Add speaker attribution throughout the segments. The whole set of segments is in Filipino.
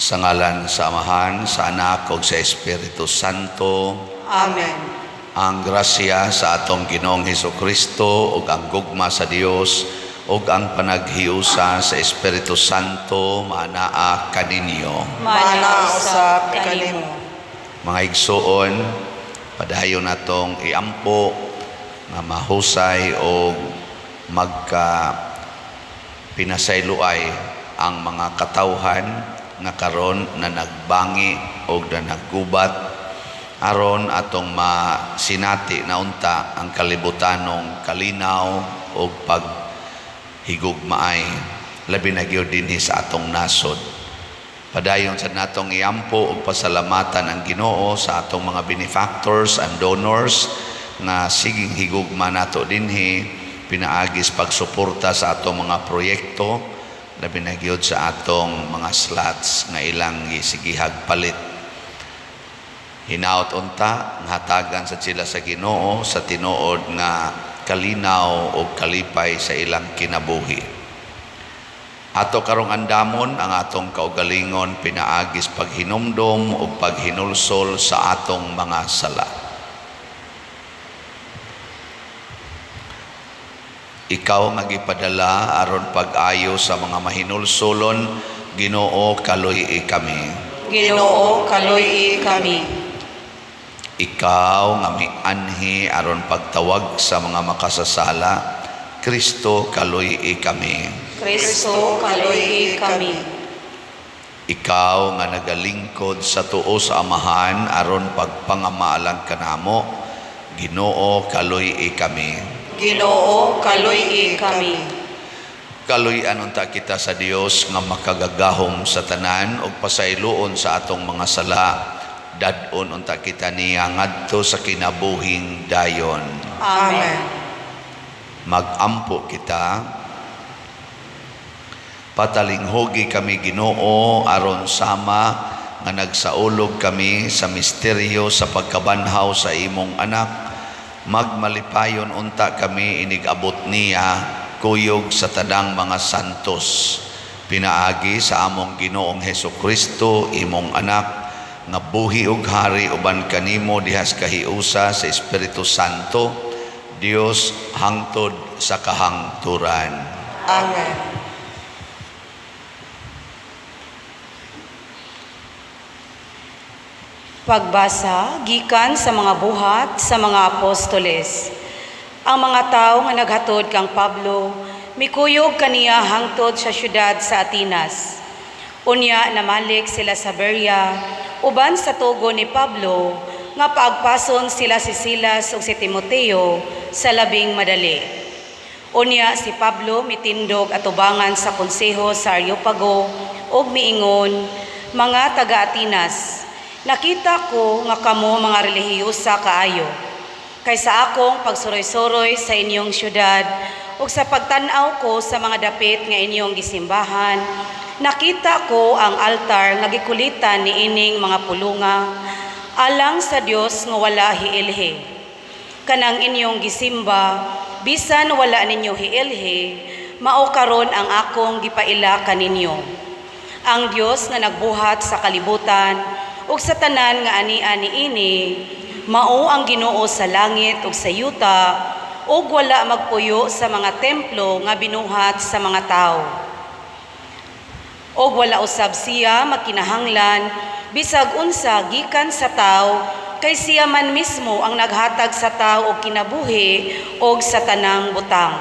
Speaker 1: Sa ngalan sa Amahan, sa Anak, ug sa Espiritu Santo.
Speaker 2: Amen.
Speaker 1: Ang grasya sa atong Ginoong Hesukristo ug ang gugma sa Dios ug ang panaghiusa sa Espiritu Santo maanaa kaninyo.
Speaker 2: Mana usab kanimo.
Speaker 1: Mga igsoon, padayon natong iampo nga mahusay o magka pinasayloay ang mga katawhan nga karon na nagbangi o na naggubat aron atong masinati na unta ang kalibutanong kalinaw o paghigugmaay labi na gyud dinhi sa atong nasod. Padayon sa natong iampo og pasalamatan ang Ginoo sa atong mga benefactors and donors nga siging higugma nato dinhi pinaagis pagsuporta sa atong mga proyekto labi na gyud sa atong mga slots nga ilang gisigihag palit. Hinaut unta nga hatagan sa sila sa Ginoo sa tinuod nga kalinaw o kalipay sa ilang kinabuhi. Ato karong andamon ang atong kaugalingon pinaagis paghinumdom o paghinulsol sa atong mga sala. Ikaw nga gipadala aron pag-ayo sa mga mahinulsolon, Ginoo kaluy kami.
Speaker 2: Ginoo kaluy kami.
Speaker 1: Ikaw nga mianhi aron pagtawag sa mga makasasala, Kristo kaluy kami.
Speaker 2: Kristo kaluy kami.
Speaker 1: Ikaw nga nagalingkod sa tuo sa Amahan aron pagpangamaalang kanamo, Ginoo kaluy kami.
Speaker 2: Ginoo kaluy kami.
Speaker 1: Kaluy-an unta kita sa Dios nga makagagahom sa tanan ug pasayloon sa atong mga sala. Dad-on unta kita niya ngadto sa kinabuhing dayon.
Speaker 2: Amen.
Speaker 1: Magampo kita. Patalinghogi kami Ginoo aron sama nga nagsaulog kami sa misteryo sa pagkabanhaw sa imong anak. Magmalipayon unta kami inigabot niya kuyog sa tanang mga santos. Pinaagi sa among Ginoong Hesukristo imong anak nga buhi ug hari uban kanimo dihas kahiusa sa Espiritu Santo, Dios hangtod sa kahangturan.
Speaker 2: Amen. Pagbasa gikan sa mga buhat sa mga apostoles. Ang mga tao nga naghatod kang Pablo mikuyog kaniya hangtod sa syudad sa Atenas. Unya namalik sila sa Berea uban sa tugo ni Pablo nga paagpason sila si Silas ug si Timoteo sa labing madali. Unya si Pablo mitindog atubangan sa konseho sa Areopago ug miingon, mga taga-Atenas, nakita ko nga kamo mga relihiyosa kaayo. Kaysa akong pagsuroy-suroy sa inyong syudad ug sa pagtan-aw ko sa mga dapit nga inyong gisimbahan, nakita ko ang altar nga gikulitan ni ining mga pulunga alang sa Dios nga wala hiilhi. Kanang inyong gisimba, bisan wala ninyo hiilhi, mao karon ang akong gipaila kaninyo. Ang Dios nga nagbuhat sa kalibutan ug sa tanan nga ani-ani ini, mao ang Ginoo sa langit ug sa yuta, ug wala magpuyo sa mga templo nga binuhat sa mga tao. Og wala usab siya magkinahanglan bisag unsa gikan sa tao, kay siya man mismo ang naghatag sa tao og kinabuhi og sa tanang butang.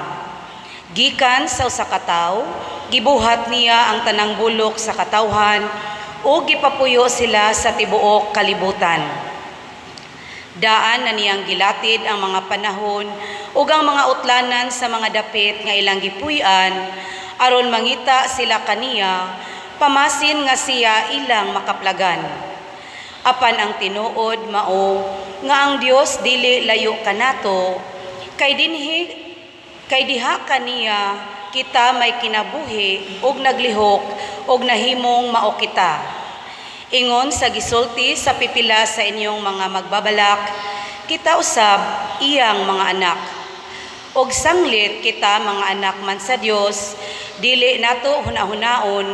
Speaker 2: Gikan sa usa ka tawo, gibuhat niya ang tanang bulok sa katawhan o gipapuyo sila sa tibuok kalibutan. Daan na niyang gilatid ang mga panahon ug ang mga utlanan sa mga dapit nga ilang gipuy-an aron mangita sila kaniya, pamasin nga siya ilang makaplagan. Apan ang tinuod mao nga ang Dios dili layo kanato, kay diha kaniya kita may kinabuhi ug naglihok ug nahimong mao kita. Ingon sa gisulti sa pipila sa inyong mga magbabalak, kita usab iyang mga anak. Og sanglit kita mga anak man sa Dios, dili nato hunahunaon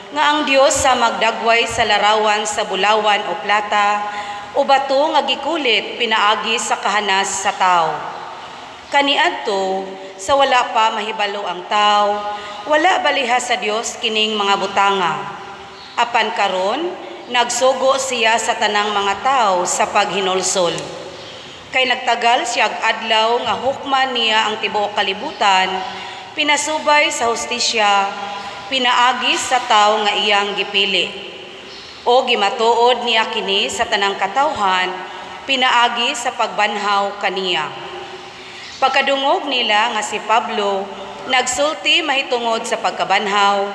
Speaker 2: nga ang Dios sa magdagway sa larawan sa bulawan o plata, o bato nga gikulit pinaagi sa kahanas sa tao. Kaniadto, sa wala pa mahibalo ang tao, wala baliha sa Dios kining mga butanga. Apan karon, nagsugo siya sa tanang mga tao sa paghinulsol. Kay nagtagal siya adlaw nga hukman niya ang tibuok kalibutan, pinasubay sa hustisya, pinaagi sa tao nga iyang gipili. O gimatuod niya kini sa tanang katawhan, pinaagi sa pagbanhaw kaniya. Pagkadungog nila nga si Pablo, nagsulti mahitungod sa pagkabanhaw,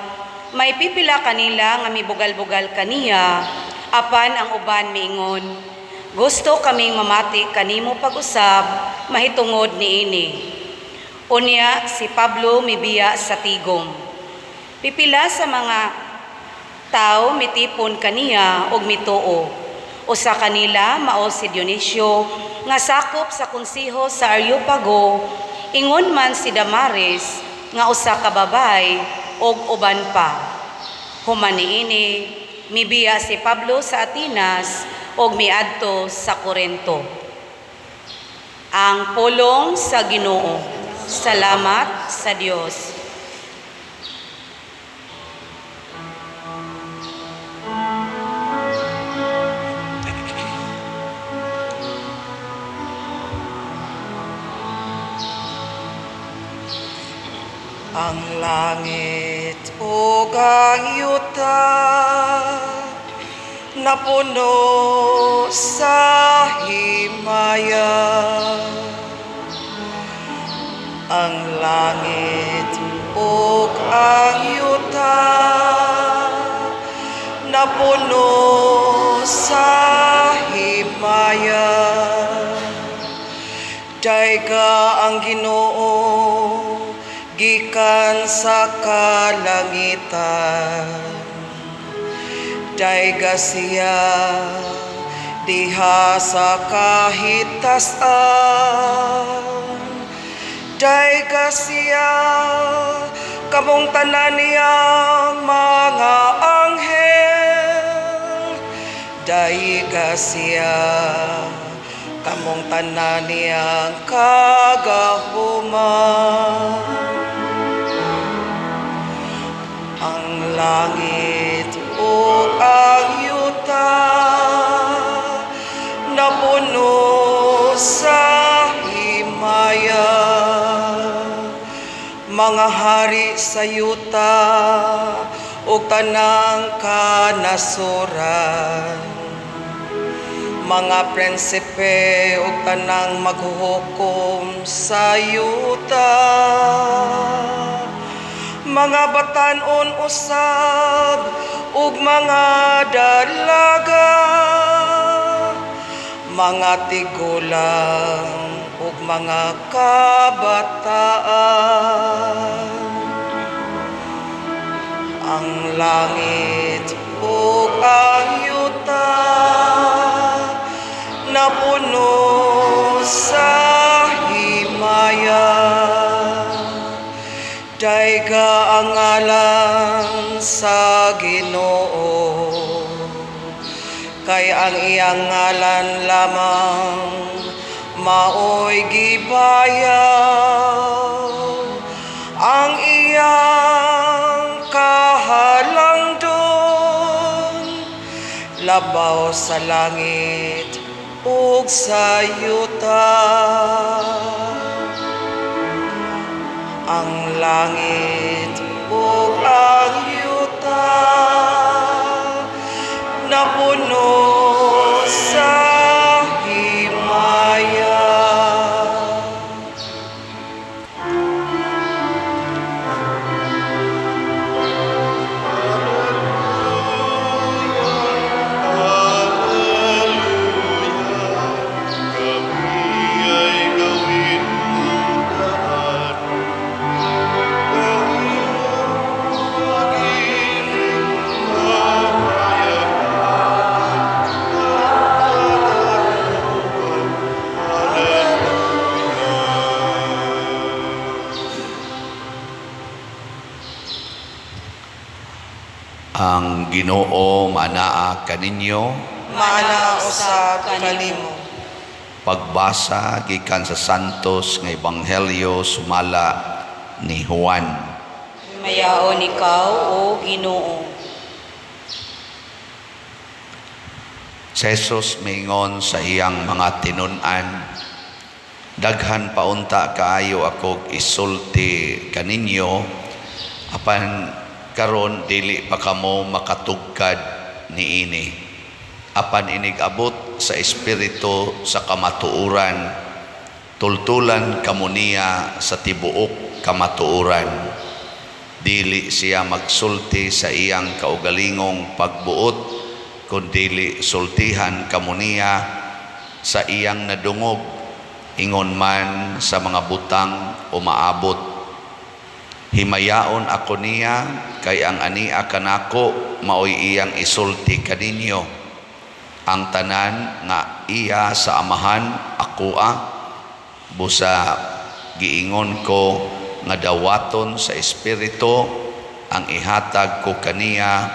Speaker 2: may pipila kanila nga mibugal-bugal kaniya, apan ang uban miingon, gusto kaming mamati kanimo pag-usab, mahitungod niini. Unya si Pablo mibiya sa tigom. Pipila sa mga tao mitipon kaniya og mituo. Usa kanila mao si Dionisio nga sakop sa konsiho sa Areopago, ingon man si Damaris nga usa ka babay og uban pa. Human niini mibiya si Pablo sa Atenas og miadto sa Corinto. Ang pulong sa Ginoo. Salamat sa Dios.
Speaker 3: Ang langit o ang yuta napuno sa himaya. Ang langit o ang yuta napuno sa himaya. Dayga ang Ginoo gikan sa kalangitan, dayga siya diha sa kahitasan, dayga siya kamong tanan niyang mga anghel, dayga siya kamong tanan niyang kagahuman. Ang langit o ang yuta napuno sa himaya. Mga hari sa yuta o tanang kanasuran, mga prinsipe o tanang maghuhukom sa yuta, mga batan-on usab ug mga dalaga, mga tigulang ug mga kabataan. Ang langit ug ang yuta napuno sa himaya. Dayga ang ngalan sa Ginoo, kay ang iyang ngalan lamang maoy gibayaw. Ang iyang kahalangdon labaw sa langit ug sa yuta. Ang langit ug ang yuta napuno sa himaya.
Speaker 1: Ang Ginoo manaa kaninyo.
Speaker 3: Mana usab kanimo.
Speaker 1: Pagbasa gikan sa Santos nga Ebanghelyo sumala ni Juan.
Speaker 2: Mayaon ikaw, O Ginoo.
Speaker 1: Si Jesus mingon sa iyang mga tinun-an, daghan paunta kaayo ako isulti kaninyo, apan karon dili pa kamo makatugkad niini. Apan inigabot sa espiritu sa kamatuuran, tultulan kamo niya sa tibuok kamatuuran. Dili siya magsulti sa iyang kaugalingong pagbuot, kundili sultihan kamo niya sa iyang nadungog, ingon man sa mga butang umaabot. Himayaon ako niya, kay ang ania kanako maoy iyang isulti kaninyo. Ang tanan nga iya sa amahan akoa, busa giingon ko nga dawaton sa espiritu ang ihatag ko kaniya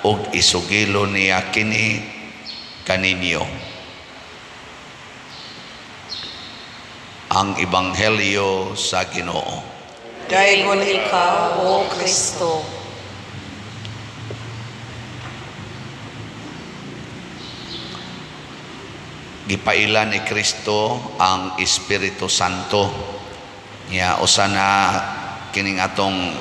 Speaker 1: ug isugilo niya kini kaninyo. Ang Ebanghelyo sa Ginoo.
Speaker 3: Dayon
Speaker 2: ikaw, O Kristo.
Speaker 1: Gipailan ni Kristo ang Espiritu Santo. Ya, usa na kining atong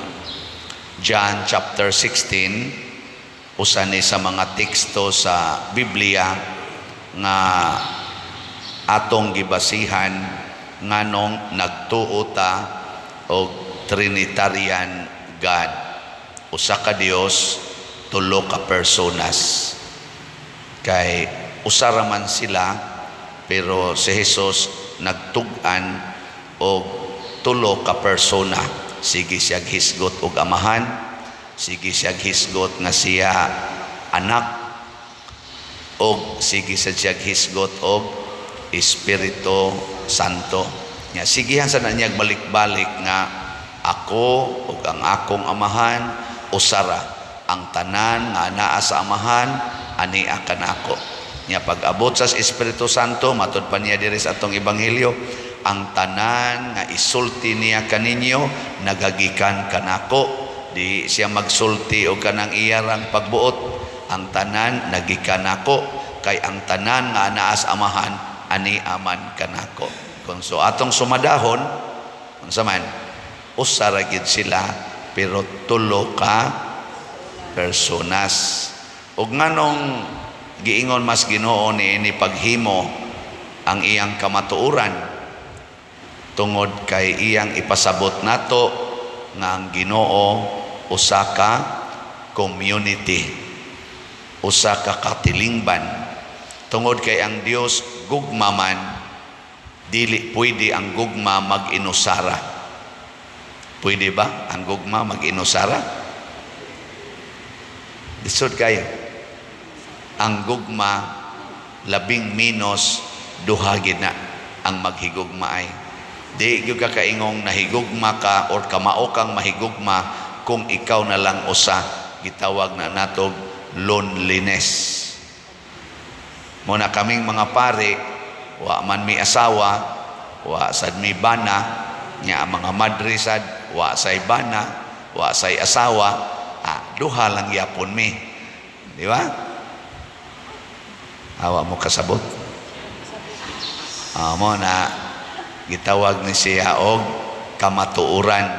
Speaker 1: John chapter 16, usa ni sa mga teksto sa Biblia nga atong gibasihan nganong nagtuo ta og Trinitarian God. Usa ka Dios, tulo ka personas. Kay usa ra man sila, pero si Jesus nagtug-an og tulo ka persona. Sige siya hisgot og amahan, sige siya hisgot nga siya anak, og sige siya hisgot og Espiritu Santo. Nya sigihan sa nanyag balik-balik nga ako ug ang akong amahan usara, ang tanan nga naa sa amahan ani akan ako. Nya pag-abot sa Espiritu Santo, matud pa niya diri sa atong Ebanghelyo, ang tanan nga isulti niya kaninyo nagagikan kanako. Di siya magsulti o kanang iyarang pagbuot, ang tanan nagikan nako, kay ang tanan nga anaa sa amahan ani aman kanako. Kung so atong sumadahon, unsa man, usa ra gid sila pero tulo ka personas. Ug nganong giingon mas Ginoo ni paghimo ang iyang kamatuoran, tungod kay iyang ipasabot nato nga ang Ginoo usa ka community, usa ka katilingban. Tungod kay ang Dios gugma man, dili pwede ang gugma mag-inusara. Pwede ba ang gugma mag-inusara? Disod kayo, ang gugma labing minus duhagid na ang maghigugma ay. Di gyud ka kaingong nahigugma ka or kamao kang mahigugma kung ikaw na lang usa. Gitawag na natog loneliness. Muna kaming mga pare, wa man mi asawa, wa sad mi bana, nya mga madre sad wa say bana, wa say asawa, duha lang yapon mi. Di ba? Awa mo kasabot. Mo na gitawag ni siya og kamatuoran.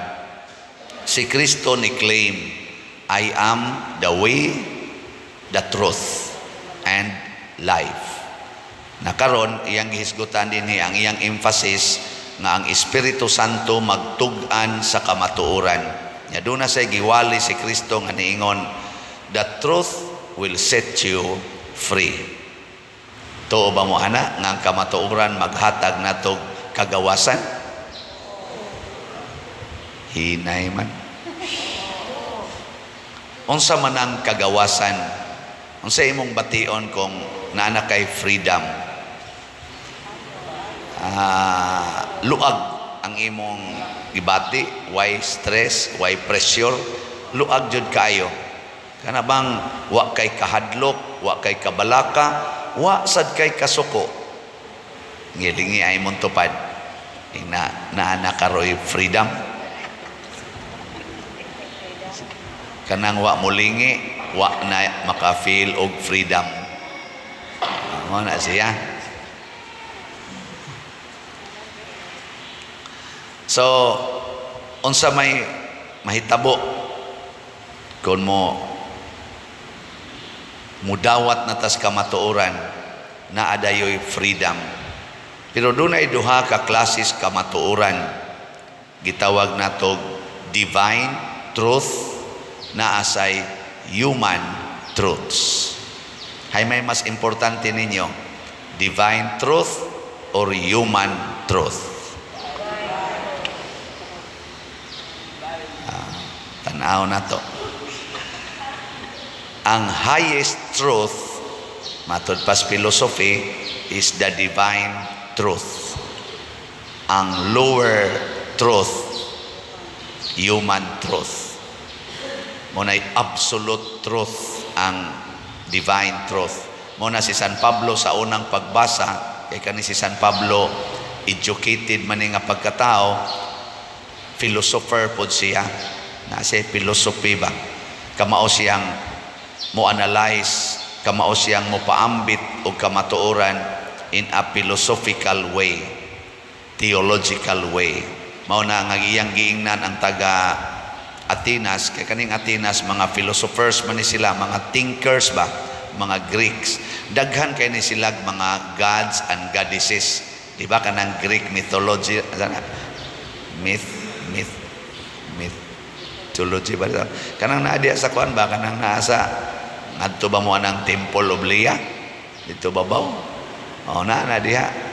Speaker 1: Si Kristo ni claim, I am the way, the truth, and life. Nakaron iyang gihisgutan dinhi ang iyang emphasis nga ang Espiritu Santo magtug-an sa kamatuoran. Nya doon na say giwali si Kristo nga niingon, the truth will set you free. Tuo ba mo ana nga ang kamatuoran maghatag natog kagawasan? Hinay man. Unsa man ang kagawasan? Unsa imong bation kung naana kay freedom? Luag ang imong gibati, why stress, why pressure, luag jud kayo. Kana bang wa kay kahadlok, wa kay kabalaka, wa sad kay kasuko. Ngilingi ay mong tupad. Na karoy freedom. Kanang wa mulingi, wa na maka-feel og freedom. Mo na siya. So, unsa may mahitabo kung mo mudawat na tas kamatuoran na adayoy freedom. Pero dunay duha ka klases kamatuoran. Gitawag natog divine truth na asay human truths. Hay may mas importante ninyo, divine truth or human truth? Tanaw na to. Ang highest truth, matod pas philosophy, is the divine truth. Ang lower truth, human truth. Muna'y absolute truth ang divine truth. Muna si San Pablo sa unang pagbasa, kay kani si San Pablo, educated man nga pagkatao, philosopher po siya. Nasa philosophy ba? Kamao siyang mo analyze, kamao siyang mo paambit o kamatuoran in a philosophical way, theological way. Mao na nga iyang giingnan ang taga Atenas, kay kaning Atenas mga philosophers man ni sila, mga thinkers ba, mga Greeks. Daghan kay ni sila mga gods and goddesses. Di ba kanang Greek mythology, mythology ba? Kanang naadiya sa kuan ba, kanang nasa ngadto ba mo anang Temple of Leah dito babaw? O na diha.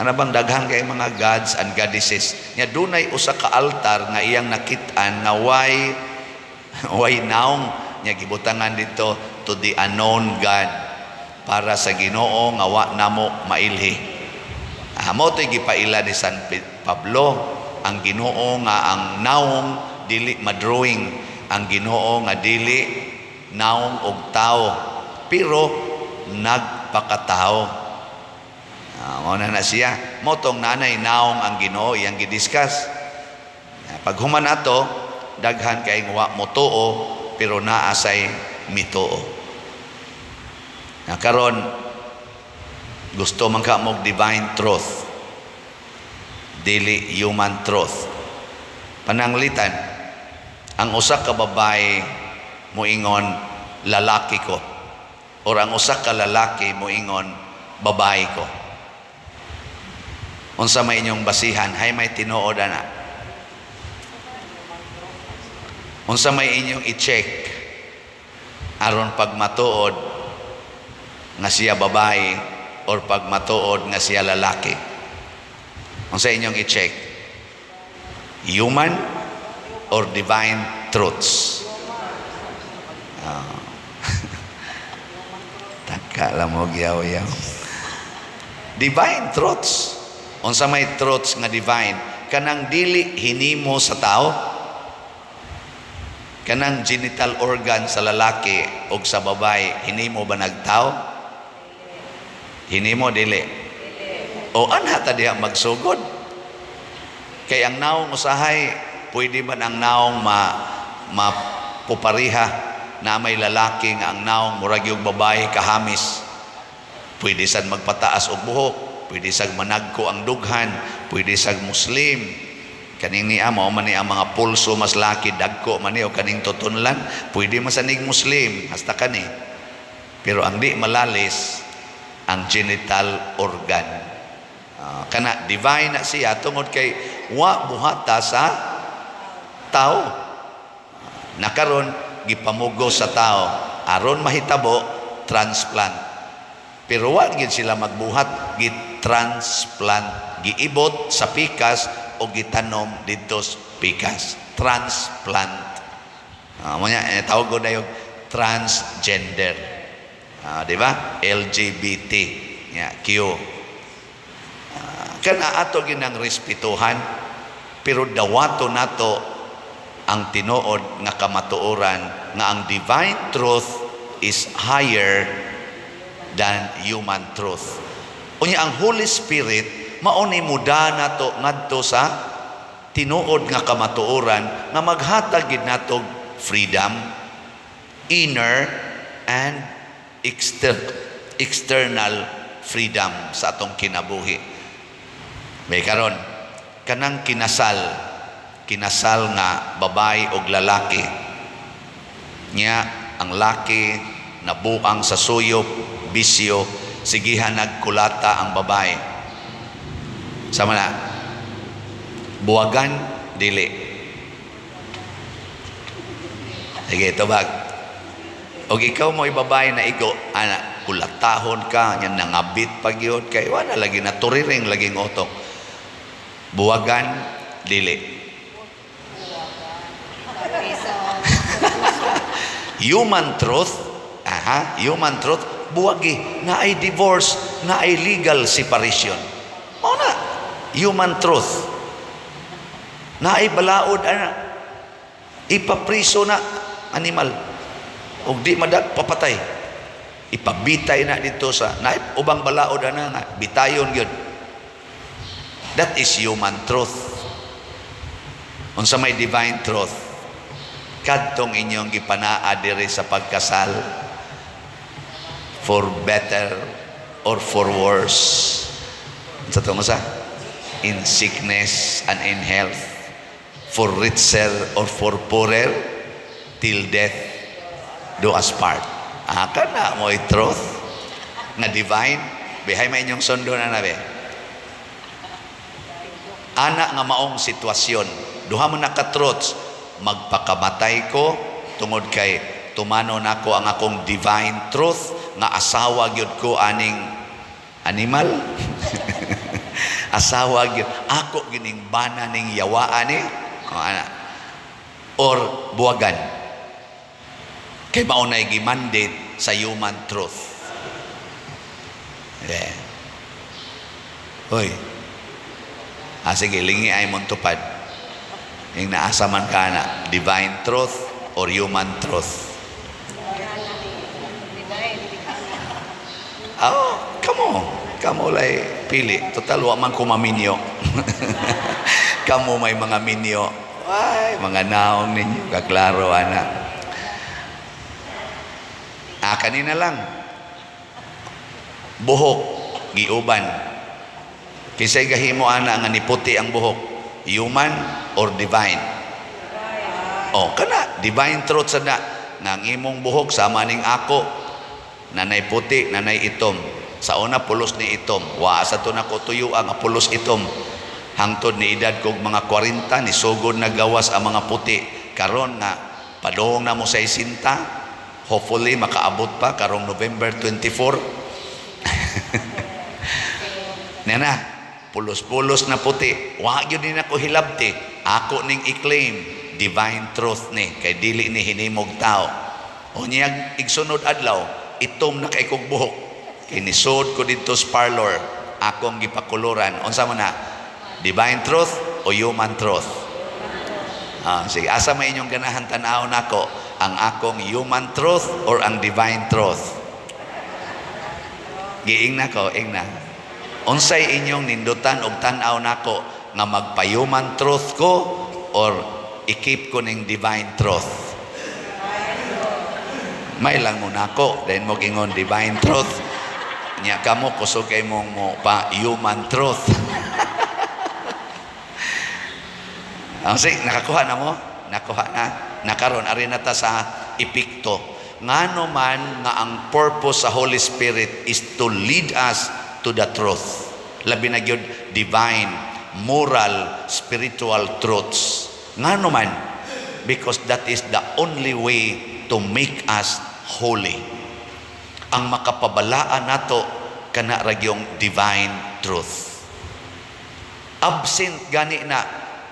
Speaker 1: Ano bang daghan kay mga gods and goddesses? Nya dunay usa ka altar nga iyang nakit-an nga way naong nya gibutangan dito to the unknown God, para sa Ginoo nga wa namo mailhi. Mo to'y gipaila ni San Pablo, ang Ginoo nga ang naong dili madrawing, ang Ginoo nga dili naong og tao, pero nagpakatao. Mo na siya. Motong nanay naong ang Ginoo iyang gidiscuss. Pag human ato, daghan kay wa mo tuo, pero naasay mituo. Karon gusto man ka mo divine truth, dili human truth. Pananglitan, ang usa ka babae moingon lalaki ko, or ang usa ka lalaki moingon babae ko. Unsa may inyong basihan? Hay may tinuod na. Unsa may inyong i-check aron pag matuod nga siya babae or pag matuod nga siya lalaki? Unsa inyong i-check? Human or divine truths? Taka lang mo giyaw-yaw. Divine truths. Unsa may truths nga divine? Kanang dili hinimo sa tao, kanang genital organ sa lalaki o sa babae, hinimo ba nagtao? Hinimo dili. O anha ta diha magsugod? Kay ang naong usahay, pwede ba ang naong mapupariha na may lalaki nga ang naong murag yung babae kahamis? Pwede sad magpataas og buhok, pwede sag managko ang dughan, pwede sag Muslim. Kaning niya mao man ni ang mga pulso mas laki, dagko man ni o kaning tutunlan, pwede masanig Muslim hasta kani. Pero ang di malalis ang genital organ. Kana divine na siya tungod kay wa buhata sa tao. Nakaron gipamugo sa tao aron mahitabo transplant. Pero wa gid sila magbuhat, transplant, giibot sa pikas o gitanom dito sa pikas. Transplant. Tawag ko na yung transgender. Di ba? LGBT. Q. Kana ato ginang respetuhan, pero dawato nato ang tinuod nga kamatuoran nga ang divine truth is higher than human truth. Unya ang Holy Spirit mao ni muda nato ngadto sa tinuod nga kamatuoran nga maghatag gid natog freedom, inner and external freedom sa atong kinabuhi. May karon kanang kinasal nga babay og lalaki nya ang laki nabuang sa suyop bisyo sigihan nagkulata ang babay sama na buwagan dili. Sige tubag og ikaw mo ibabay na igo ana kulatahon ka nya nangabit pagyod kay wala lagi naturiring laging otok. Buwagan dili. Human truth, human truth, buwagi na ay divorce, na ay legal separation. Mao na human truth. Na ay balaod ana ipapriso na animal. Og di madag papatay. Ipabitay na dito sa na ubang balaod ana nga bitayon gyud. That is human truth. Unsa may divine truth? Kadtong inyong gipanaa diri sa pagkasal for better or for worse. Sa tungod sa in sickness and in health, for richer or for poorer, till death do us part. Kana mo truth nga divine. Bihay may inyong sundo na nabe. Ana nga maong sitwasyon. Duha mo na ka-truths. Magpakamatay ko tungod kay tumano nako ang akong divine truth nga asawa gyud ko aning animal. Asawa gyud ako gining bana ning yawaan ni or buwagan kay mao nay gi-mandate sa human truth. Yeah. Hoy. Sige lingi ay mong tupad. Yung naasa man ka na, divine truth or human truth? Kamo lay pili. Total, wa man kumaminyo. Kamo may mga minyo. Ay, mga naong ninyo. Kaklaro, anak. Kanina lang. Buhok, giuban. Kisay gahimo, ana, nga niputi ang buhok. Human or divine? Kana divine truth sada nga ang imong buhok sama ning ako nanay puti nanay itom sa una pulos ni itom wa sa to nako tuyo ang pulos itom hangtod ni edad kog mga 40 ni sugod na gawas ang mga puti karon nga padong na mo sa 60 hopefully makaabot pa karong November 24. Nana pulos-pulos na puti. Wa gyud ni nako hilabti. Ako ning i-claim divine truth ni kay dili ni hinimog tao. Unya igsunod adlaw, itom na kay kog buhok. Kay nisod ko dito sa parlor, akong gipakuluran. Unsa man na? Divine truth o human truth? Sige, asa may inyong ganahan tan-aw nako ang akong human truth or ang divine truth? Giing nako, ing na. Unsay inyong nindutan og tan-aw nako nga magpa-human truth ko or i-keep ko ning divine truth? May lang mo nako, then mo gingon divine truth. Nya kamo kusog kay mo pa human truth. Sige, nakakuha na mo? Nakuha na. Nakaroon, ari na ta sa epikto. Ngano man nga ang purpose sa Holy Spirit is to lead us to the truth. Labi na gyud divine, moral, spiritual truths. Ngano man? Because that is the only way to make us holy. Ang makapabalaan nato kana ragyong divine truth. Absent gani na,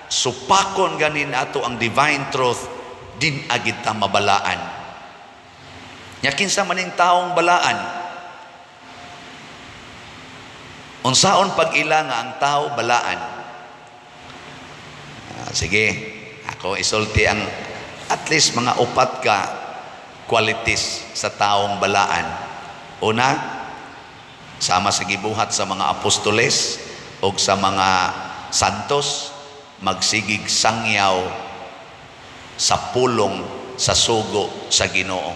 Speaker 1: supakon gani nato ang divine truth, din agit ta mabalaan. Nya kinsa maning taong balaan? Unsaon pag-ila nga ang tao balaan? Sige, Ako isulti ang at least mga upat ka qualities sa taong balaan. Una, sama sa gibuhat sa mga apostoles o sa mga santos, magsigig sangyaw sa pulong sa sugo sa Ginoo.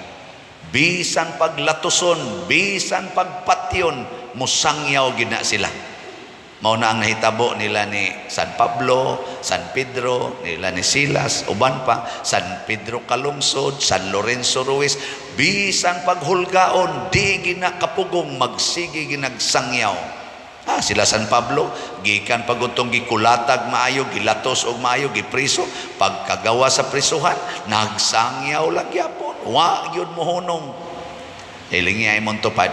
Speaker 1: Bisan paglatuson, bisan pagpatyon, musangyaw gina sila. Mao na ang nahitabo nila ni San Pablo, San Pedro, nila ni Silas, uban pa, San Pedro Calungsod, San Lorenzo Ruiz, bisan paghulgaon, di gina kapugong, magsigi ginagsangyaw. Sila San Pablo, gikan pagutong gikulatag maayo, gilatos og maayo, gipriso, pagkagawa sa prisuhan, nagsangyaw lang yapon. Wa yun mohunong. Hilingi ay mong tupad.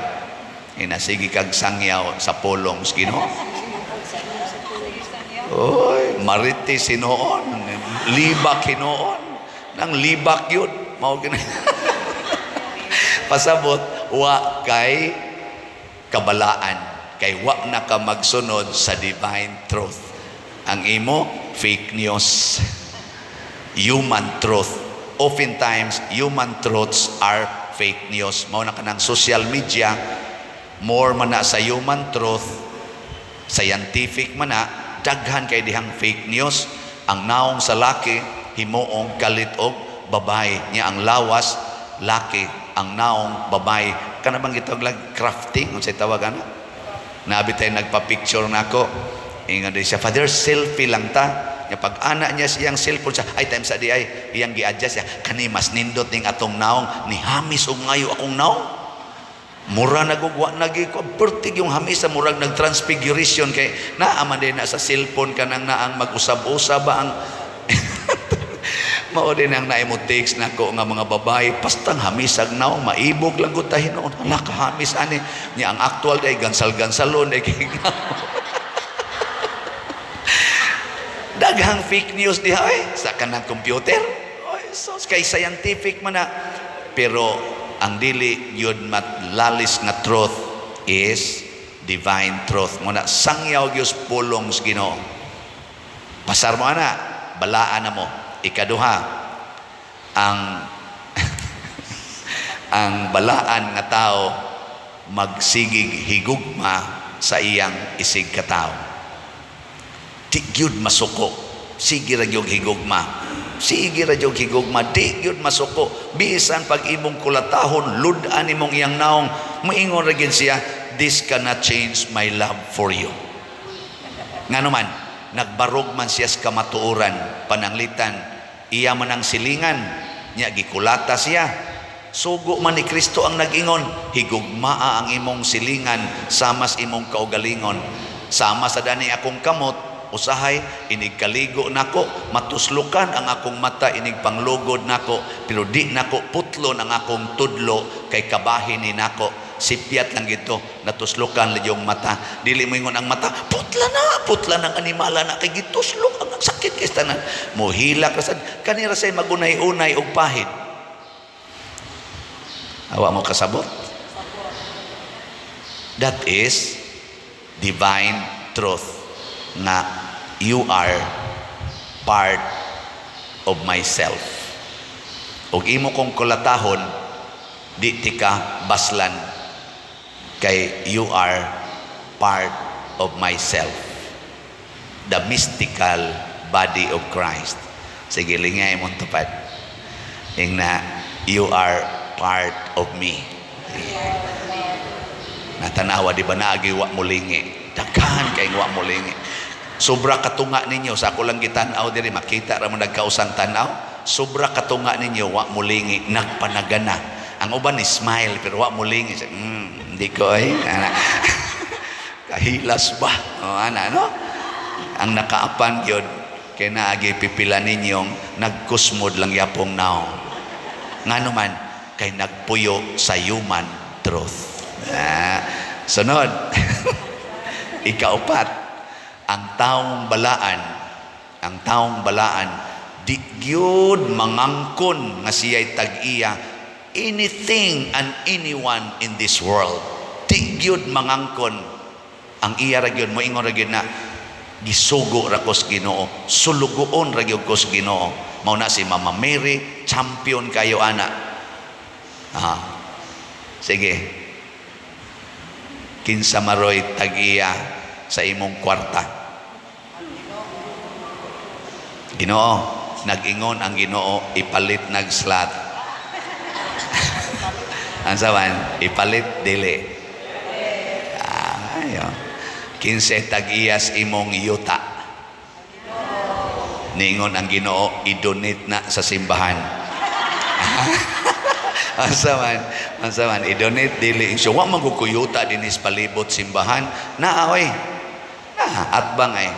Speaker 1: Inasigi kag sangyaw sa pulong sa Ginoo. Oy, mariti sinoon, libak hinoon. Nang libak yun. Mao gina. Pasabot, wa kay kabalaan. Kay wa na ka magsunod sa divine truth. Ang imo, fake news. Human truth. Oftentimes, human truths are fake news. Mao na ka ng social media, more man na sa human truth, scientific man na, daghan kay dihang fake news. Ang naong sa laki, himuong kalit og babae. Niya ang lawas, laki. Ang naong babae. Kanabang gitawag lang crafting, kung sa'y tawagan na. Nabi tayo nagpa-picture na ako. Ingat din siya, Father, selfie lang ta. Pag anak niya siyang cellphone siya, ay time sa di ay, iyang gi-adjust siya, kani mas nindot ning atong naong, ni hamis o ngayo akong naong. Mura nagugwa, pertig yung hamis sa murag nag-transfiguration kay naaman din na sa cellphone ka nang naang mag-usab-usab ba ang mao din ang naimotics na ko nga mga babae pastang hamisag naong maibog lang ko tayo noon. Hala ka hamis ani niya ang actual day gansal-gansalon ay daghang fake news diha sa kanang computer. So kay scientific man na, pero ang dili yun matlalis nga truth is divine truth. Muna sangyaw gyud pulong sa Ginoo. Pasar mo ana, balaan na mo. Ikaduha, ang ang balaan nga tao magsigig higugma sa iyang isig ka tao. Di gyud masuko. Sige ra gyud higugma. Sige ra gyud higugma. Di gyud masuko. Bisan pag imong kulatahon, ludan imong iyang naong, moingon ra gyud siya, this cannot change my love for you. Nganuman, nagbarog man siya sa kamatuoran, pananglitan, iya man ang silingan, niya gikulata siya. Sugo man ni Kristo ang nag-ingon, higugmaa ang imong silingan, samas imong kaugalingon. Sama sa dani akong kamot, usahay, inig kaligo nako, matuslukan ang akong mata, inig panglugod nako, pero di nako putlon ang akong tudlo, kay kabahin ni nako. Sipiat lang gito, natuslukan lang yung mata. Dili mo ingon ang mata, putla ng animala na kay gituslok, ang sakit kay tanan. Muhila kasad, kanira say magunay-unay og pahid. Awa mo kasabot? That is divine truth na you are part of myself. Og imo kong kulatahon, di tika baslan, kay you are part of myself, the mystical body of Christ. Sige, lingay mong tupad. Yung na, you are part of me. Natanawa, di ba naagi wa mulingi? Daghan kay wa mulingi. Sobra katunga ninyo, sa ako lang gitanaw diri, makita ra mo nagkausang tanaw, sobra katunga ninyo, wa mulingi, nagpanagana. Ang uban ni smile, pero wa mulingi. Hindi ko kahilas ba? No? Ang nakaapan yun, kaya naagi pipila ninyong nagkusmod lang yapong naong. Nga naman, kay nagpuyo sa human truth. Sunod. Ikaupat, ang taong balaan, di gyud mangangkon nga siya'y tag-iya anything and anyone in this world. Di gyud mangangkon ang iya ra gyud, moingon ra gyud na gisugo ra kos Ginoo, sulugoon ra gyud kos Ginoo. Mao na si Mama Mary, champion kayo ana. Sige. Kinsa maroy tag-iya sa imong kwarta? Ginoo, nag-ingon ang Ginoo, ipalit nag-slot. Ang saman, ipalit dili. Ayo. Kinsa tag-iyas imong yuta? Ningon ang Ginoo, i-donate na sa simbahan. Ang saman, i-donate dili. So, wa magkukuyuta dinis palibot simbahan. Oy. Atbang ay.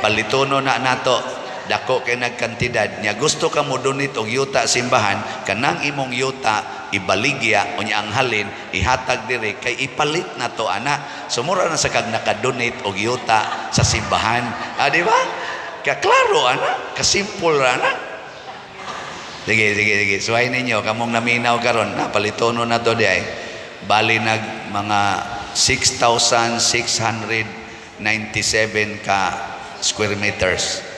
Speaker 1: Palitono na nato. Dako kay nagkantidad niya. Gusto ka mo donate og yuta simbahan, kanang imong yuta ibaligya unya ang halin ihatag diri kay ipalit na to ana. Sumura na sa kag naka-donate og yuta sa simbahan. Di ba? Kaklaro ana, kasimple ana. Sige. Suway ninyo kamong naminaw karon, napalitono na to di ay. Bali nag mga 6,697 ka square meters.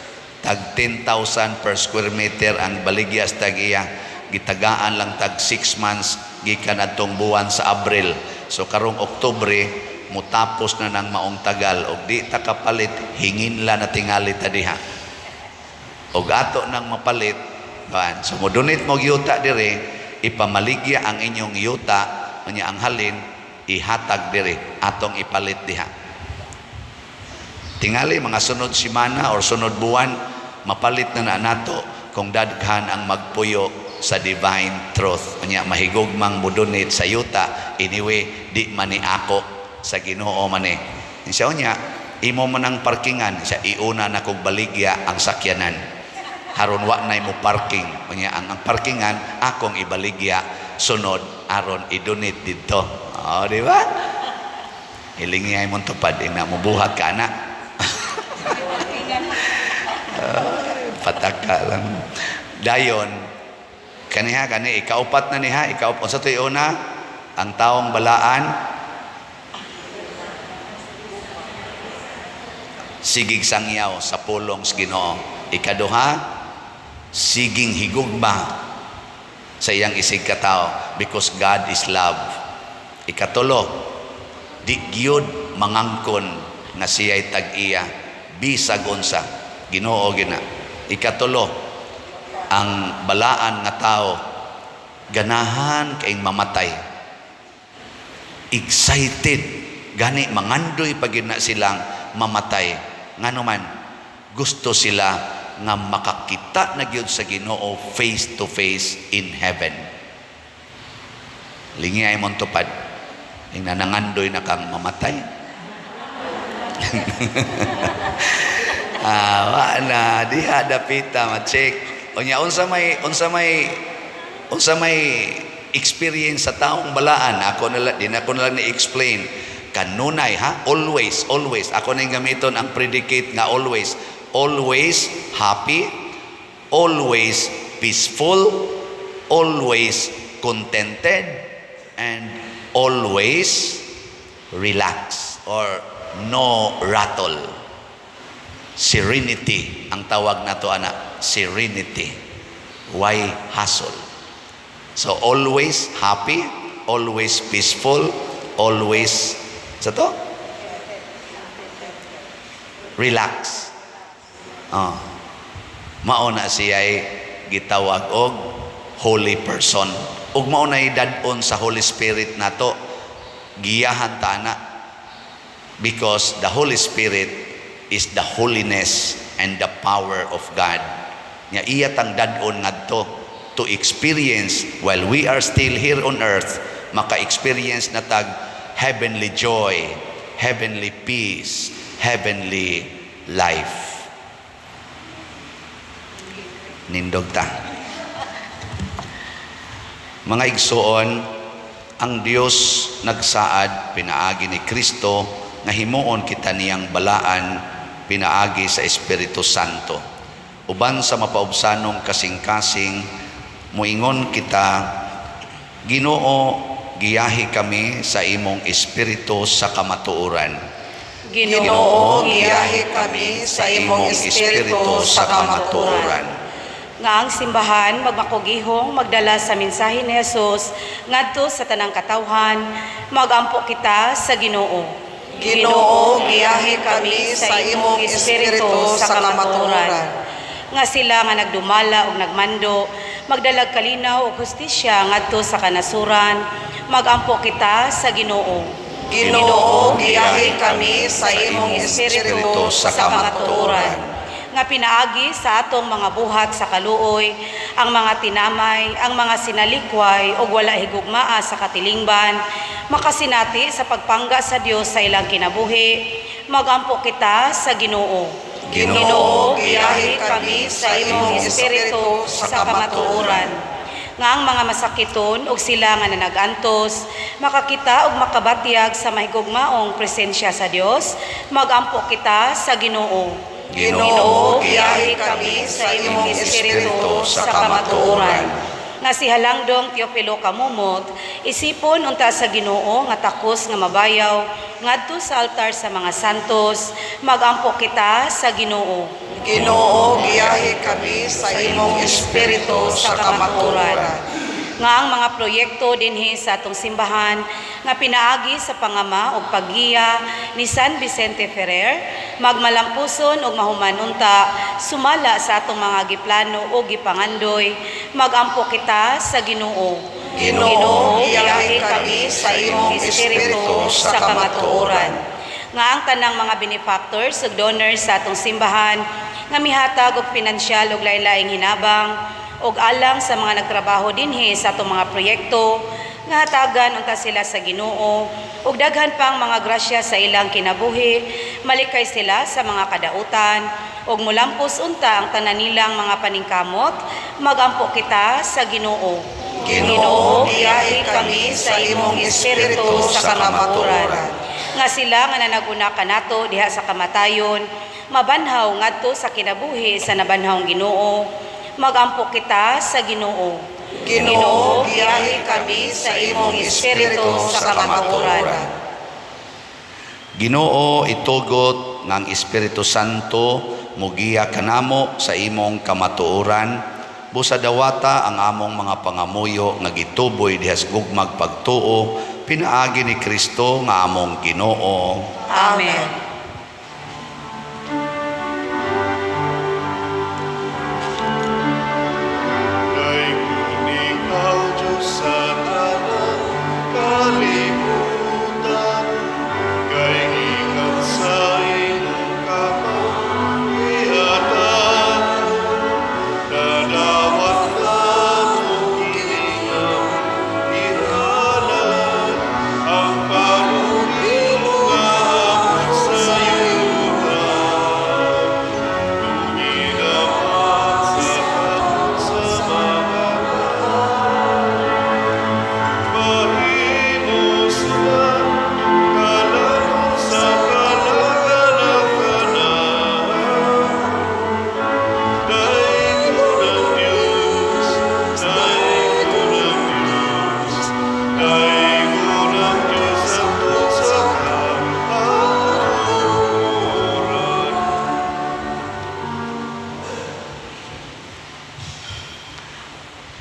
Speaker 1: Tag 10,000 per square meter ang baligya sa tag-iya. Gitagaan lang tag 6 months gikan adtong buwan sa Abril. So karong Oktubre mutapos na ng maong tagal og di ta kapalit, hingin la na tingali ta diha. Og ato nang mapalit, kan? So mo donate mo yuta dire, ipamaligya ang inyong yuta unya ang halin ihatag dire atong ipalit diha. Tingali mga sunod simana or sunod buwan mapalit na nato kung daghan ang magpuyo sa divine truth. Unya mahigugmang mudunit sa yuta, anyway di man ni ako sa Ginoo man eh. Siya unya imo man ang parkingan, siya iuna na kog baligya ang sakyanan. Haron wa nay mo parking. Unya ang parkingan akong ibaligya sunod aron i-donate didto. Di ba? Hilingi ay mong tupad ina mo buhat ka na. Pataka lang dayon kaniha ikaupat na niha ikaupat sa tuyo na ang taong balaan sigig sangyaw sa pulong sa Ginoo. Ikaduha, siging higugma sa iyang isig katao because God is love. Ikatulo, di gyud mangangkon nga siya'y tag-iya bisag unsa Ginoo gina. Ikatulo, ang balaan nga tao ganahan kaing mamatay, excited gani mangandoy pagid na silang mamatay, nganuman gusto sila nga makakita na gyud sa Ginoo face to face in heaven. Lingi ay mong tupad ing nanangandoy na kang mamatay. Na diha dapita ma-check. Unya unsa may experience sa taong balaan. Ako na lang ni-explain. Kanunay always. Ako na gamiton ang predicate nga always. Always happy, always peaceful, always contented, and always relax or no rattle. Serenity ang tawag nato ana, serenity. Why hustle? So always happy, always peaceful, always sa to relax. Mao na siya'y gitawag og holy person. Ug mao na idad-on sa Holy Spirit nato, giyahan ta na because the Holy Spirit is the holiness and the power of God. Nya iya tang dad-on ngadto to experience while we are still here on earth, maka-experience na tag heavenly joy, heavenly peace, heavenly life. Nindog ta. Mga igsoon, ang Dios nagsaad pinaagi ni Kristo nga himuon kita niyang balaan pinaagi sa Espiritu Santo. Uban sa mapaubsanong kasing-kasing, muingon kita, Ginoo, giyahi kami sa imong Espiritu sa kamatuoran.
Speaker 3: Ginoo, giyahi kami sa imong espiritu sa kamatuoran.
Speaker 2: Nga ang simbahan magmakugihong magdala sa mensahe ni Jesus ngadto sa tanang katawhan, magampo kita sa Ginoo.
Speaker 3: Ginoo, giyahi kami sa imong espiritu sa kamatuoran.
Speaker 2: Nga sila nga nagdumala ug nagmando, magdalag kalinaw ug hustisya ngadto sa kanasuran, magampo kita sa Ginoo.
Speaker 3: Ginoo, giyahi kami sa imong espiritu sa kamatuoran.
Speaker 2: Nga pinaagi sa atong mga buhat sa kaluoy, ang mga tinamay, ang mga sinalikway ug wala higugmaa sa katilingban, makasinati sa pagpangga sa Dios sa ilang kinabuhi, magampo kita sa Ginoo.
Speaker 3: Ginoo, giyahi kami sa imong espiritu sa kamatuoran.
Speaker 2: Nga ang mga masakiton ug sila nga nanagantos, makakita ug makabatyag sa mahigugmaong presensya sa Dios, magampo kita sa Ginoo.
Speaker 3: Ginoo, giyahi kami sa imong espiritu sa kamatuoran.
Speaker 2: Nga si Halangdong Teofilo Kamumot, isipon unta sa Ginoo nga takos nga mabayaw ngadto sa altar sa mga santos, magampo kita sa Ginoo.
Speaker 3: Ginoo, giyahi kami sa imong espiritu sa kamatuoran.
Speaker 2: Nga ang mga proyekto dinhi sa atong simbahan nga pinaagi sa pangama ug paggiya ni San Vicente Ferrer, magmalampuson ug mahumanunta sumala sa atong mga giplano ug gipangandoy, magampo kita sa Ginoo.
Speaker 3: Ginoo, giyahi kami sa imong espiritu sa kamatuoran.
Speaker 2: Nga ang tanang mga benefactors ug donors sa atong simbahan nga mihatag og pinansyal ug lain-laing hinabang ug alang sa mga nagtrabaho dinhi sa atong mga proyekto, nga hatagan unta sila sa Ginoo ug daghan pang mga grasya sa ilang kinabuhi, malikay sila sa mga kadautan ug mulampos unta ang tanan nilang mga paningkamot, magampo kita sa Ginoo.
Speaker 3: Ginoo, giyahi kami sa imong espiritu sa kamatuoran.
Speaker 2: Nga sila nga nanaguna kanato diha sa kamatayon, mabanhaw ngadto sa kinabuhi sa nabanhawng Ginoo, magampo kita sa Ginoo.
Speaker 3: Ginoo, giyahi kami sa imong espiritu sa kamatuoran.
Speaker 1: Ginoo, itugot ng Espiritu Santo mugiya kanamo sa imong kamatuoran, busa dawata ang among mga pangamuyo nga gituboy diha sa gugmag pagtuo, pinaagi ni Kristo nga among Ginoo.
Speaker 2: Amen.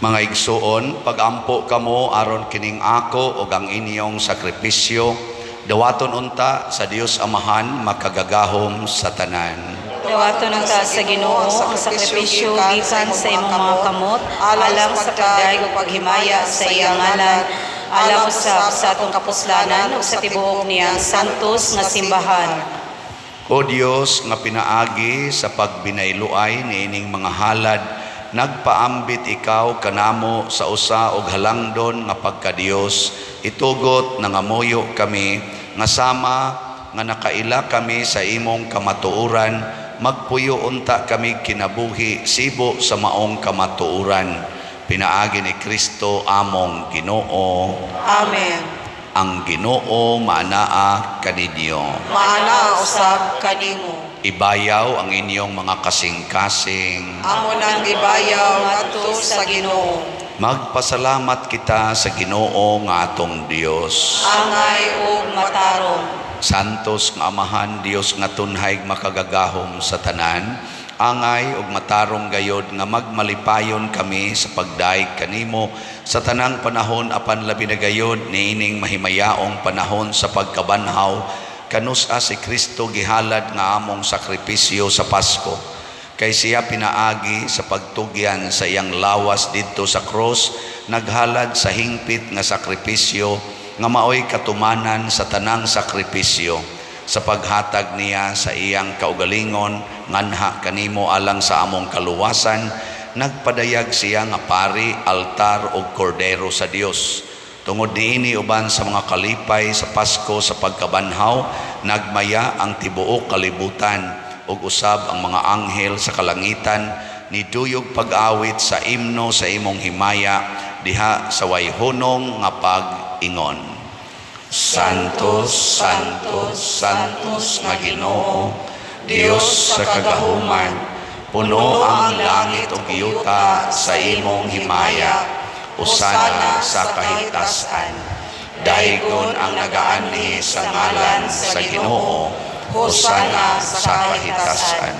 Speaker 1: Mga igsuon, pagampo kamo aron kining ako ug ang inyong sakripisyo, dawaton unta sa Dios Amahan makagagahom sa tanan.
Speaker 2: Dawaton unta sa Ginoo ang sakripisyo gikan sa imong mga kamot, alang sa pagdayeg ug paghimaya sa iyang ngalan, alang usab sa atong kapuslanan ug sa tibuok niyang santos nga simbahan.
Speaker 1: O Dios nga pinaagi sa pagbinayluay niining mga halad, nagpaambit ikaw kanamo sa usa og halangdon nga pagka-Dios, itugot nangamuyo kami nga sama nga nakaila kami sa imong kamatuoran, magpuyo unta kami kinabuhi sibo sa maong kamatuoran, pinaagi ni Kristo among Ginoo.
Speaker 2: Amen.
Speaker 1: Ang Ginoo maanaa kaninyo.
Speaker 3: Maana usab kanimo.
Speaker 1: Ibayaw ang inyong mga kasing-kasing.
Speaker 3: Amo nang gibayaw ngadto sa Ginoo.
Speaker 1: Magpasalamat kita sa Ginoo nga atong Dios.
Speaker 2: Angay ug matarong.
Speaker 1: Santos nga Amahan, Dios nga tunhay makagagahom sa tanan, angay ug matarong gayod nga magmalipayon kami sa pagdaig kanimo sa tanang panahon apan labi na gayod niining mahimayaong panahon sa pagkabanhaw kanusa si Kristo gihalad nga among sakripisyo sa Pasko. Kay siya pinaagi sa pagtugyan sa iyang lawas didto sa cross, naghalad sa hingpit nga sakripisyo nga maoy katumanan sa tanang sakripisyo sa paghatag niya sa iyang kaugalingon nganha kanimo alang sa among kaluwasan. Nagpadayag siya nga pari, altar ug kordero sa Dios. Tungod niini uban sa mga kalipay sa Pasko sa pagkabanhaw, nagmaya ang tibuok kalibutan ug usab ang mga anghel sa kalangitan niduyog pag-awit sa imno sa imong himaya diha sa wayhunong nga pag-ingon. Santos, Santos, Santos nga Ginoo, Dios sa kagahuman, puno ang langit ug yuta sa imong himaya. Usana sa kahitasan. Daigon ang nagaanhi sa ngalan sa Ginoo. Usana sa kahitasan.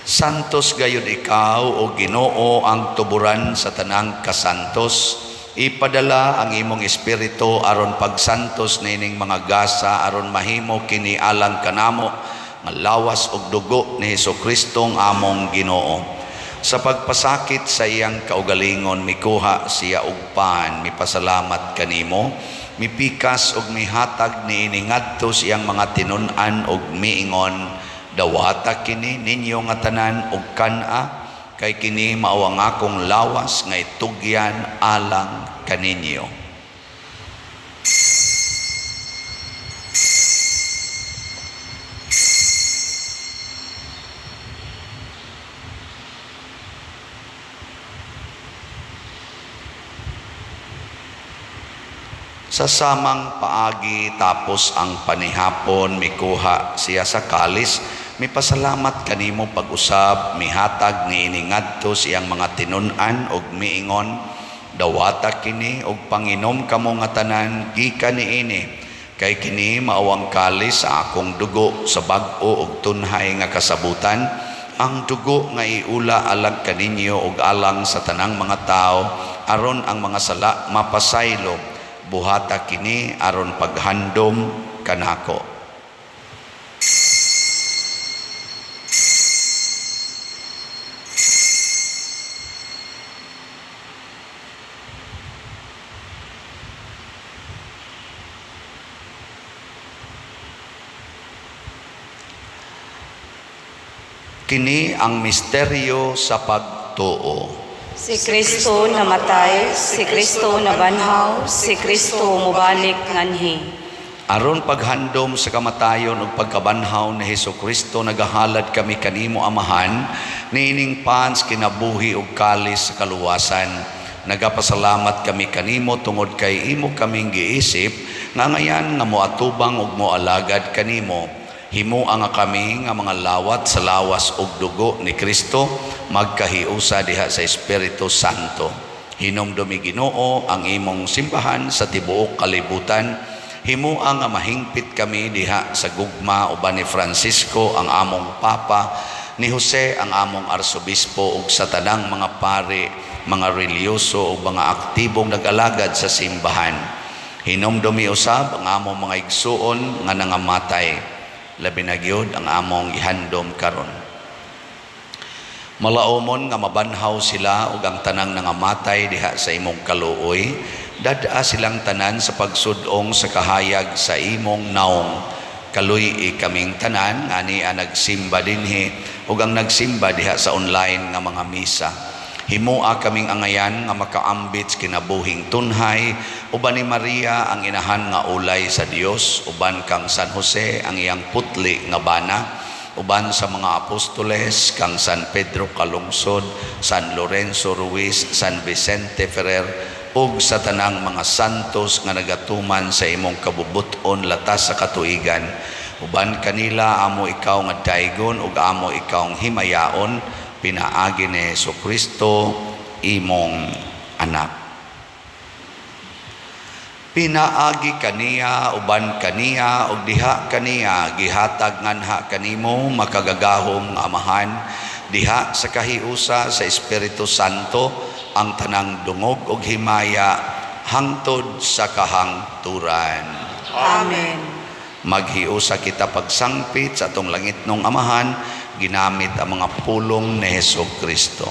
Speaker 1: Santos gayud ikaw o Ginoo ang tuburan sa tanang kasantos. Ipadala ang imong espiritu aron pagsantos nining mga gasa aron mahimo kini alang kanamo nga lawas ug dugo ni Hesukristo among Ginoo. Sa pagpasakit sa iyang kaugalingon mikuha siya og pan, mipasalamat kanimo, mipikas ug mihatag niini ngadto siyang mga tinun-an ug miingon, dawata kini ninyo nga tanan ug kana, kay kini mao ang akong lawas nga itugyan alang kaninyo. Sa samang paagi tapos ang panihapon mikuha siya sa kalis, mipasalamat kanimo pag-usab, mihatag niini ngadto siyang mga tinun-an ug miingon, dawata kini ug panginom kamo nga tanan gikan niini, kay kini maawang kalis sa akong dugo sa bag-o ug tunhay nga kasabutan, ang dugo nga iula alang kaninyo ug alang sa tanang mga tao aron ang mga sala mapasaylo. Buhata kini aron paghandom kanako. Kini ang misteryo sa pagtuo.
Speaker 2: Si Kristo namatay, si Kristo nabanhaw, si Kristo mubalik nganhi.
Speaker 1: Aron paghandom sa kamatayon ug pagkabanhaw ni Hesukristo nagahalad kami kanimo Amahan niining pans kinabuhi ug kalis sa kaluwasan. Nagapasalamat kami kanimo tungod kay imo kaming giisip nga ngayan nga moatubang ug moalagad kanimo. Himuan nga kami nga mga lawat sa lawas ug dugo ni Kristo magkahiusa diha sa Espiritu Santo. Hinumdumi Ginoo ang imong simbahan sa tibuok kalibutan. Himuan nga mahingpit kami diha sa gugma uban ni Francisco ang among Papa, ni Jose ang among Arsobispo ug sa tanang mga pari, mga reliyoso ug mga aktibong nag-alagad sa simbahan. Hinumdumi usab ang among mga igsuon nga nangamatay. Labi na gyud ang among ihandom karon. Malaumon nga mabanhaw sila ug ang tanang nangamatay diha sa imong kaluoy, dadaa silang tanan sa pagsudong sa kahayag sa imong naong. Kaluy kaming tanan ani nagsimba dinhi ug ang nagsimba diha sa online nga mga misa. Himua kaming angayan nga makaambit kinabuhing tunhay, uban ni Maria ang inahan nga ulay sa Dios, uban kang San Jose ang iyang putli nga bana, uban sa mga apostoles kang San Pedro Calungsod, San Lorenzo Ruiz, San Vicente Ferrer, ug sa tanang mga santos nga nagatuman sa imong kabubuton latas sa katuigan. Uban kanila amo ikaw nga daygon ug amo ikaw himayaon, pinaagi ni Hesukristo imong anak. Pinaagi kaniya, uban kaniya, ug diha kaniya, gihatag nganha kanimo, makagagahom nga Amahan, diha sa kahiusa sa Espiritu Santo, ang tanang dungog ug himaya, hangtod sa kahangturan.
Speaker 2: Amen.
Speaker 1: Maghiusa kita pagsangpit sa atong langitnong Amahan, ginamit ang mga pulong ni Hesukristo.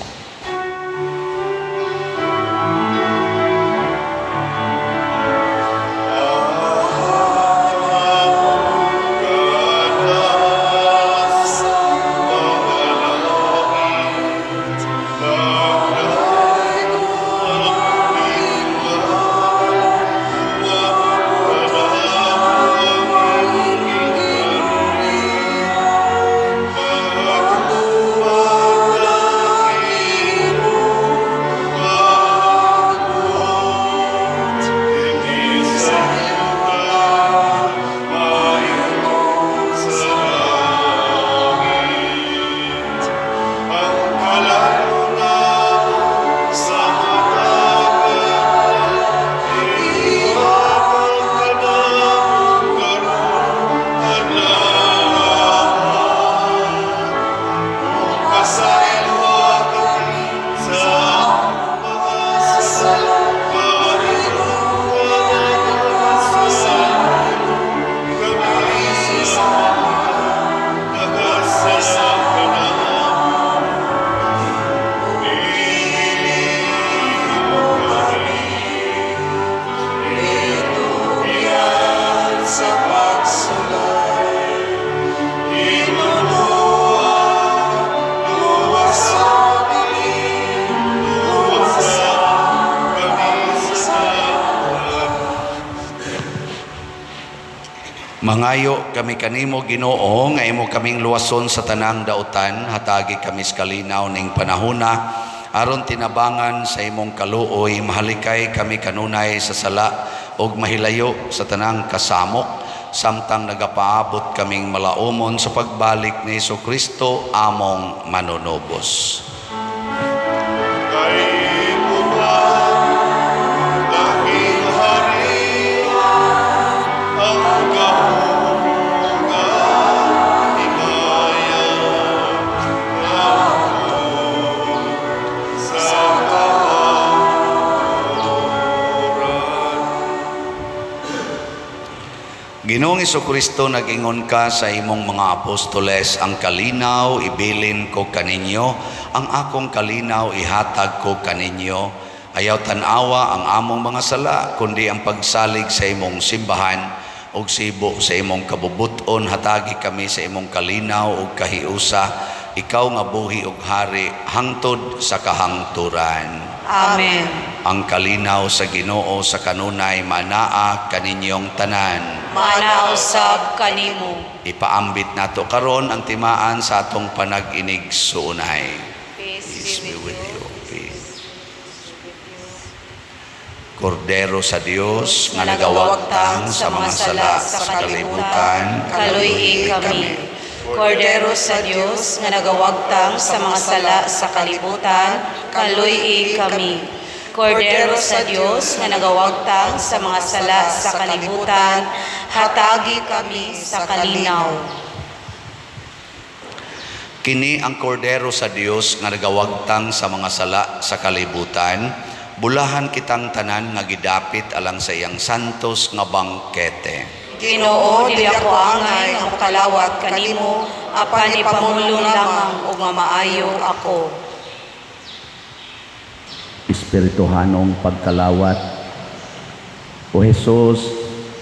Speaker 1: Mangayo kami kanimo Ginoo nga imo kaming luwason sa tanang dautan, hatagi kami sa kalinaw ning panahona aron tinabangan sa imong kaluoy, mahalikay kami kanunay sa sala ug mahilayo sa tanang kasamok, samtang nagapaabot kaming malaumon sa pagbalik ni Hesukristo among manunubos. Ginoong Hesukristo, nag-ingon ka sa imong mga apostoles, ang kalinaw ibilin ko kaninyo, ang akong kalinaw ihatag ko kaninyo. Ayaw tanawa ang among mga sala, kundi ang pagsalig sa imong simbahan, ug sibo sa imong kabubuton, hatagi kami sa imong kalinaw ug kahiusa, ikaw nga buhi ug hari, hangtod sa kahangturan.
Speaker 2: Amen.
Speaker 1: Ang kalinaw sa Ginoo sa kanunay manaa kaninyong tanan.
Speaker 2: Manausab kanimo.
Speaker 1: Ipaambit nato karon ang timaan sa atong panag-inig suunay.
Speaker 2: Peace
Speaker 1: Be with you. Peace. Kordero sa Dios nga nagawagtang sa mga sala sa kalibutan,
Speaker 2: kaluy kami. Kordero sa Dios nga nagawagtang sa mga sala sa kalibutan, kaluy kami. Kordero sa Dios nga nagawagtang sa mga sala sa kalibutan, hatagi kami sa kalinaw.
Speaker 1: Kini ang kordero sa Dios nga nagawagtang sa mga sala sa kalibutan, bulahan kitang tanan nga gidapit alang sa iyang santos nga bangkete.
Speaker 2: Ginoo, dili ako angay nga mokalawat kanimo, apan ipamulong lamang ug mamaayo ako.
Speaker 4: Espirituhanong pagkalawat. O Jesus,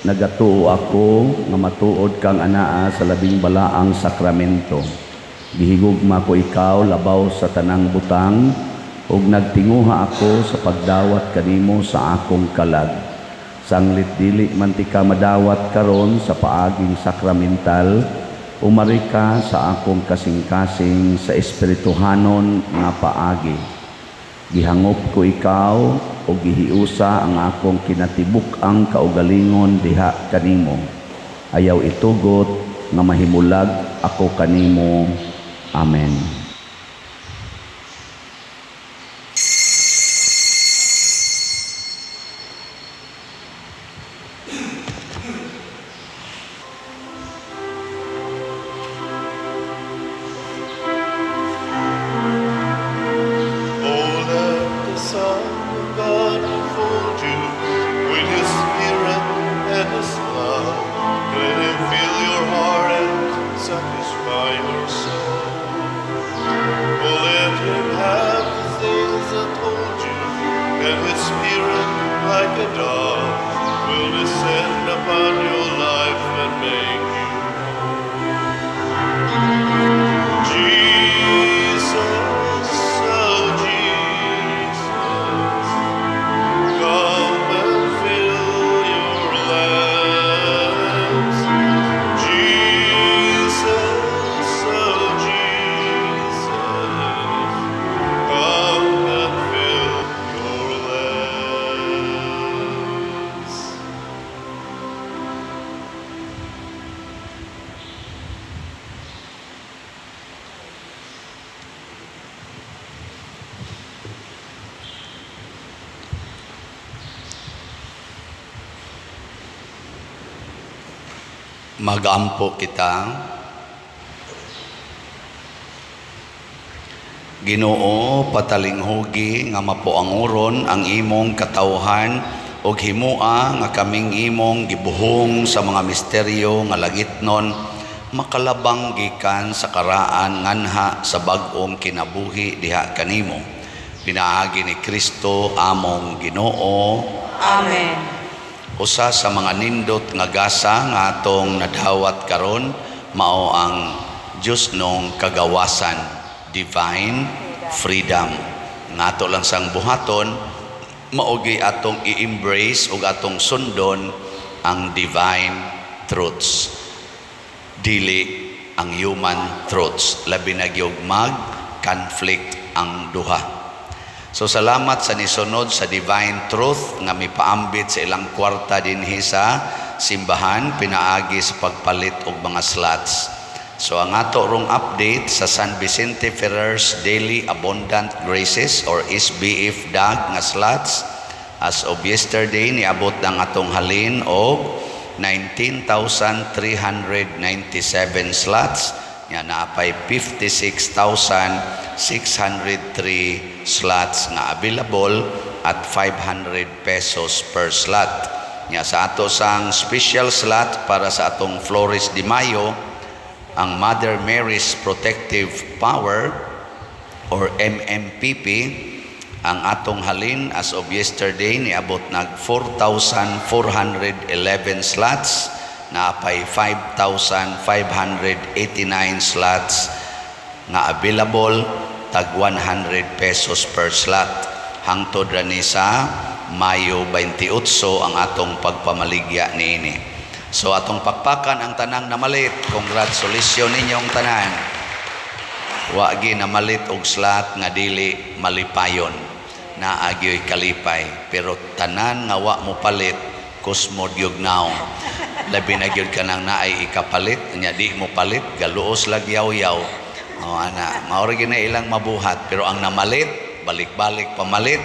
Speaker 4: nagatuo ako nga matuod kang anaa sa labing balaang sakramento. Gihigugma ko ikaw labaw sa tanang butang, ug nagtinguha ako sa pagdawat kanimo sa akong kalag. Sanglit dili man ti ka madawat karon sa paaging sakramental, umari ka sa akong kasing-kasing sa espirituhanon nga paagi. Gihangop ko ikaw o gihiusa ang akong kinatibuk-ang kaugalingon diha kanimo. Ayaw itugot nga mahimulag ako kanimo. Amen.
Speaker 5: His Spirit, like a dove, will descend upon your life and make you Jesus, oh Jesus, come and fill your lands. Jesus, oh Jesus, come and fill your lands.
Speaker 1: Magampo kita. Ginoo, patalinghugi nga mapuanguron ang imong katawhan ug himua nga kaming imong gibuhong sa mga misteryo nga langitnon makalabang gikan sa karaan nganha sa bag-ong kinabuhi diha kanimo. Pinaagi ni Kristo among Ginoo.
Speaker 2: Amen.
Speaker 1: Usa sa mga nindot nga gasa nga atong nadawat karon mao ang Diyos nung kagawasan, divine freedom. Nga ato lang sang buhaton, maogi atong i-embrace ug atong sundon ang divine truths. Dili ang human truths. Labi na gyud mag-conflict ang duha. So salamat sa nisunod sa divine truth nga mipaambit sa ilang kwarta dinhi sa simbahan pinaagi sa pagpalit og mga slots. So ang ato rong update sa San Vicente Ferrer's Daily Abundant Graces or SBF DAG nga slots as of yesterday niabot ang atong halin og 19,397 slots. Yan naapay 56,603 slots nga available at 500 pesos per slot. Nya sa ato sang special slot para sa atong Flores de Mayo, ang Mother Mary's Protective Power or MMPP, ang atong halin as of yesterday niabot nag 4,411 slots. Naapay 5,589 slots nga available, tag 100 pesos per slot. Hangtod ra ni sa Mayo 28 ang atong pagpamaligya niini. So atong pakpakan ang tanang namalit. Congratulations ninyong tanan. Wa gi namalit og slot nga dili malipayon. Naagyoy kalipay, pero tanan nga wa mo palit kusmo diugnaw. Labi na gyud ka nang naay ikapalit, nya di mo palit, galuos lag yaw-yaw. O ana, mao ra gyud na ilang mabuhat, pero ang namalit, balik-balik pamalit,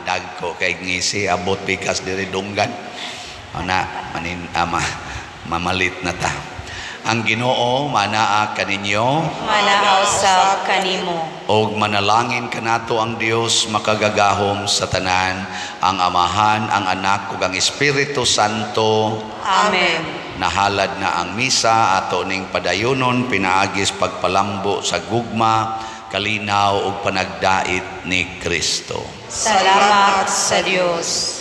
Speaker 1: dagko kay ngisi abot bikas diri dunggan. Ana, mamalit na ta. Ang Ginoo manaa kaninyo,
Speaker 2: Manaaw sa kanimo.
Speaker 1: og manalangin kanato ang Dios makagagahom sa tanan, ang Amahan, ang Anak ug ang Espiritu Santo.
Speaker 2: Amen.
Speaker 1: Nahalad na ang misa ato ning padayonon pinaagis pagpalambo sa gugma, kalinaw ug panagdait ni Kristo.
Speaker 2: Salamat sa Dios.